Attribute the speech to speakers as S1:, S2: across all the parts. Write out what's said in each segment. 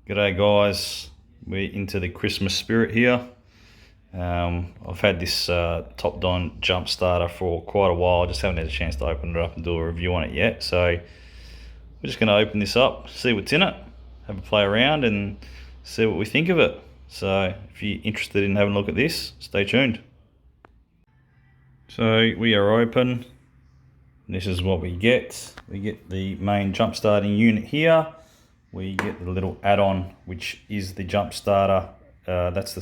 S1: G'day guys, we're into the Christmas spirit here. I've had this Topdon jump starter for quite a while. I just haven't had a chance to open it up and do a review on it yet. So we're just going to open this up, see what's in it, have a play around and see what we think of it. So if you're interested in having a look at this, stay tuned. So we are open. This is what we get. We get the main jump starting unit here. We get the little add-on, which is the jump starter. That's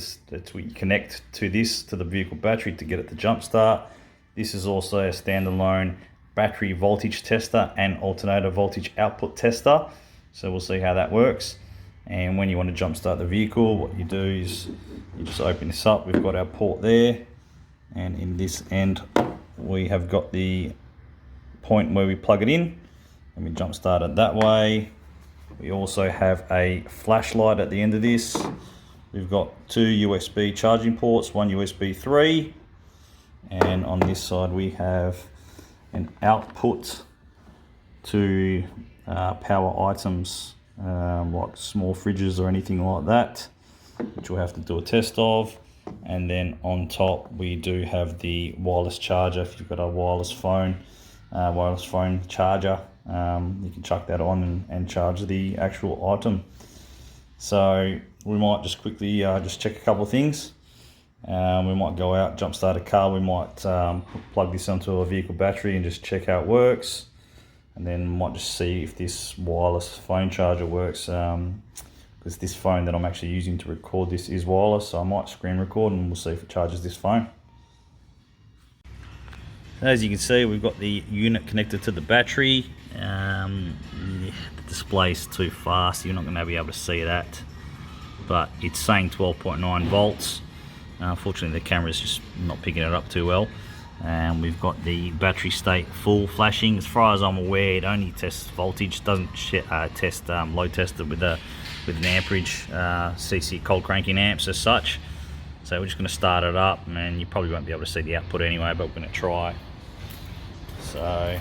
S1: what you connect to the vehicle battery to get it to jump start. This is also a standalone battery voltage tester and alternator voltage output tester. So we'll see how that works. And when you want to jump start the vehicle, what you do is you just open this up. We've got our port there, and in this end we have got the point where we plug it in and we jump start it that way. We also have a flashlight at the end of this. We've got two USB charging ports, one USB 3, and on this side we have an output to power items like small fridges or anything like that, which we'll have to do a test of. And then on top we do have the wireless charger. If you've got a wireless phone charger, you can chuck that on and charge the actual item. So we might just quickly just check a couple of things. We might go out, jump start a car. We might plug this onto a vehicle battery and just check how it works, and then might just see if this wireless phone charger works, because this phone that I'm actually using to record this is wireless, so I might screen record and we'll see if it charges this phone. As you can see, we've got the unit connected to the battery. The display's too fast, you're not going to be able to see that, but it's saying 12.9 volts. Unfortunately the camera's just not picking it up too well. And we've got the battery state full flashing. As far as I'm aware, it only tests voltage, doesn't test load tested with an amperage, CC cold cranking amps as such. So we're just going to start it up, and you probably won't be able to see the output anyway, but we're going to try. So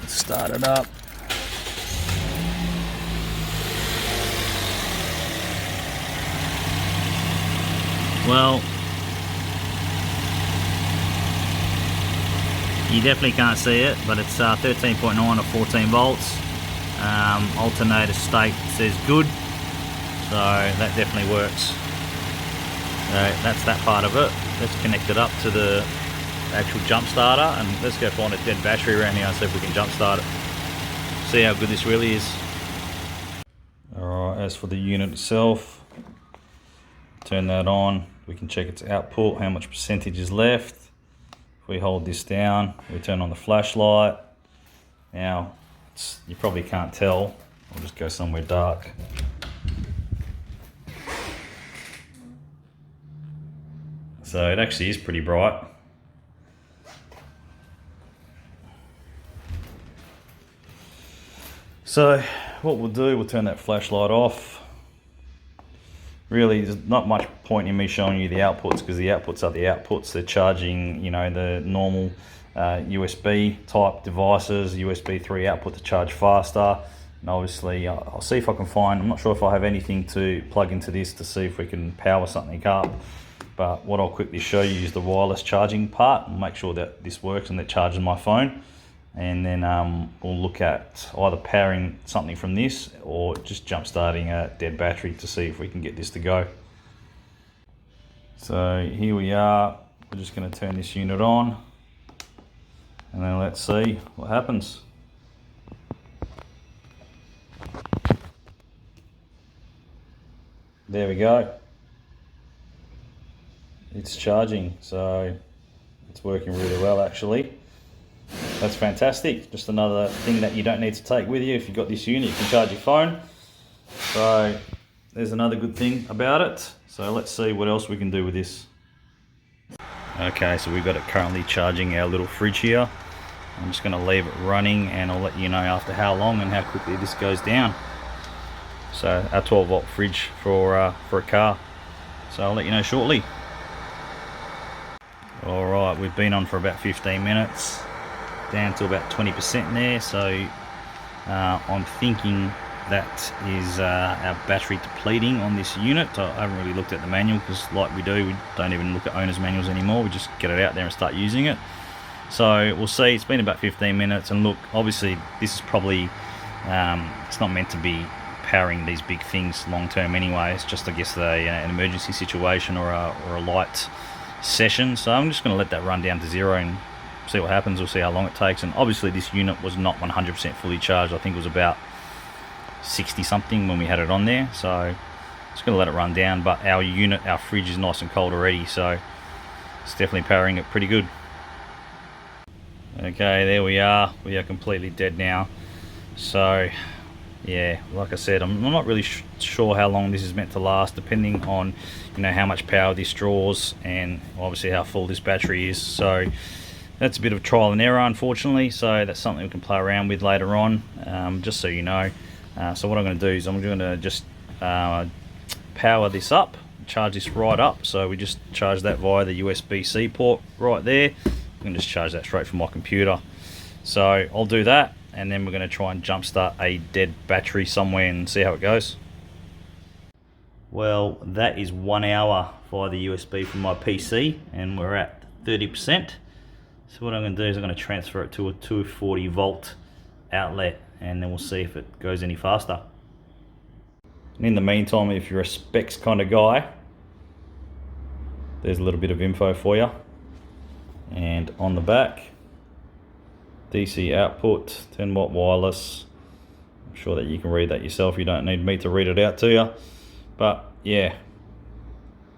S1: let's start it up. Well, you definitely can't see it, but it's 13.9 or 14 volts. Alternator state says good, so that definitely works. So that's that part of it. Let's connect it up to the actual jump starter, and let's go find a dead battery around here and see if we can jump start it. See how good this really is. Alright, as for the unit itself, turn that on. We can check its output, how much percentage is left. If we hold this down, we turn on the flashlight. Now, you probably can't tell. I'll just go somewhere dark. So it actually is pretty bright. So what we'll do, we'll turn that flashlight off. Really, there's not much point in me showing you the outputs, because the outputs are the outputs. They're charging, you know, the normal USB type devices, USB 3 output to charge faster. And obviously I'll see if I can find, I'm not sure if I have anything to plug into this to see if we can power something up. But what I'll quickly show you is the wireless charging part, and make sure that this works and that charges my phone. And then we'll look at either powering something from this or just jump starting a dead battery to see if we can get this to go. So here we are. We're just going to turn this unit on, and then let's see what happens. There we go. It's charging, so it's working really well actually. That's fantastic. Just another thing that you don't need to take with you. If you've got this unit, you can charge your phone. So there's another good thing about it. So let's see what else we can do with this. Okay, so we've got it currently charging our little fridge here. I'm just going to leave it running, and I'll let you know after how long and how quickly this goes down. So our 12 volt fridge for a car. So I'll let you know shortly. Alright, we've been on for about 15 minutes. Down to about 20% there, so I'm thinking that is our battery depleting on this unit. I haven't really looked at the manual because like we don't even look at owner's manuals anymore. We just get it out there and start using it. So we'll see. It's been about 15 minutes, and look, obviously this is probably it's not meant to be powering these big things long term anyway. It's just, I guess, an emergency situation or a light session. So I'm just going to let that run down to 0 and see what happens. We'll see how long it takes. And obviously this unit was not 100% fully charged. I think it was about 60 something when we had it on there. So just going to let it run down. But our fridge is nice and cold already, so it's definitely powering it pretty good. Okay, there we are. We are completely dead now. So yeah, like I said, I'm not really sure how long this is meant to last, depending on how much power this draws and obviously how full this battery is. So that's a bit of trial and error, unfortunately. So that's something we can play around with later on, just so you know. So what I'm going to do is I'm going to just power this up, charge this right up. So we just charge that via the USB-C port right there. I can just charge that straight from my computer. So I'll do that, and then we're going to try and jumpstart a dead battery somewhere and see how it goes. Well, that is 1 hour via the USB from my PC, and we're at 30%. So what I'm going to do is I'm going to transfer it to a 240 volt outlet, and then we'll see if it goes any faster. And in the meantime, if you're a specs kind of guy, there's a little bit of info for you. And on the back, DC output, 10 watt wireless. I'm sure that you can read that yourself. You don't need me to read it out to you. But yeah,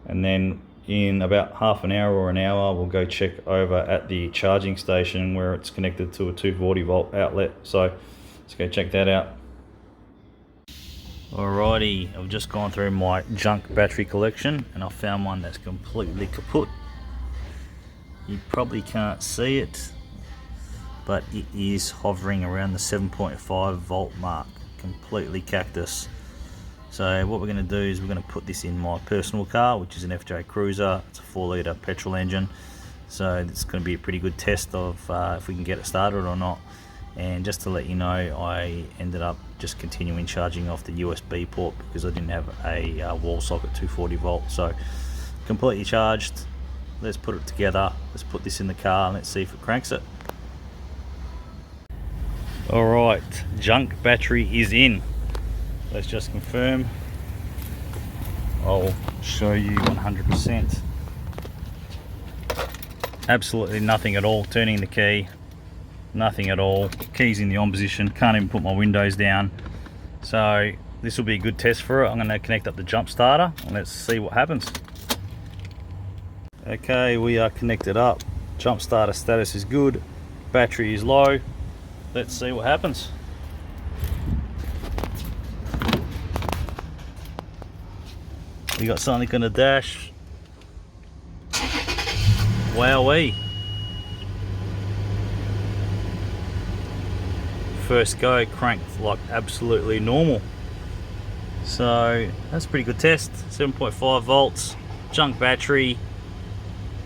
S1: and then in about half an hour or an hour, we'll go check over at the charging station where it's connected to a 240 volt outlet. So let's go check that out. Alrighty, I've just gone through my junk battery collection and I found one that's completely kaput. You probably can't see it, but it is hovering around the 7.5 volt mark, completely cactus. So what we're going to do is we're going to put this in my personal car, which is an FJ Cruiser. It's a 4-litre petrol engine, so it's going to be a pretty good test of if we can get it started or not. And just to let you know, I ended up just continuing charging off the USB port because I didn't have a wall socket 240 volt. So completely charged. Let's put it together. Let's put this in the car and let's see if it cranks it. Alright, junk battery is in. Let's just confirm. I'll show you 100%. Absolutely nothing at all. Turning the key, nothing at all. Keys in the on position, can't even put my windows down. So this will be a good test for it. I'm going to connect up the jump starter and let's see what happens. Okay, we are connected up. Jump starter status is good. Battery is low. Let's see what happens. We got something on the dash. Wowee. First go, cranked like absolutely normal. So that's a pretty good test. 7.5 volts, junk battery.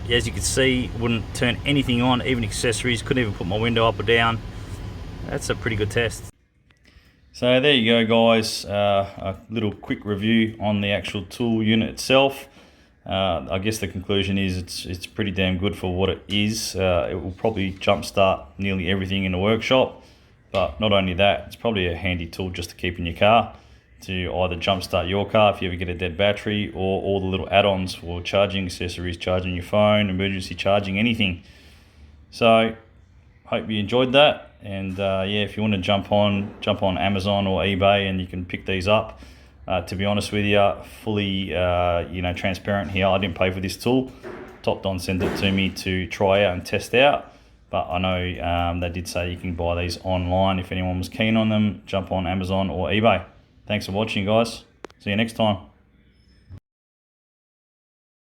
S1: As you can see, wouldn't turn anything on, even accessories. Couldn't even put my window up or down. That's a pretty good test. So there you go, guys. A little quick review on the actual tool unit itself. I guess the conclusion is it's pretty damn good for what it is. It will probably jumpstart nearly everything in the workshop. But not only that, it's probably a handy tool just to keep in your car to either jumpstart your car if you ever get a dead battery, or all the little add-ons for charging accessories, charging your phone, emergency charging, anything. So hope you enjoyed that, and yeah, if you want to jump on Amazon or eBay and you can pick these up. To be honest with you, fully transparent here, I didn't pay for this tool. Topdon sent it to me to try out and test out. But I know they did say you can buy these online if anyone was keen on them. Jump on Amazon or eBay. Thanks for watching, guys. See you next time.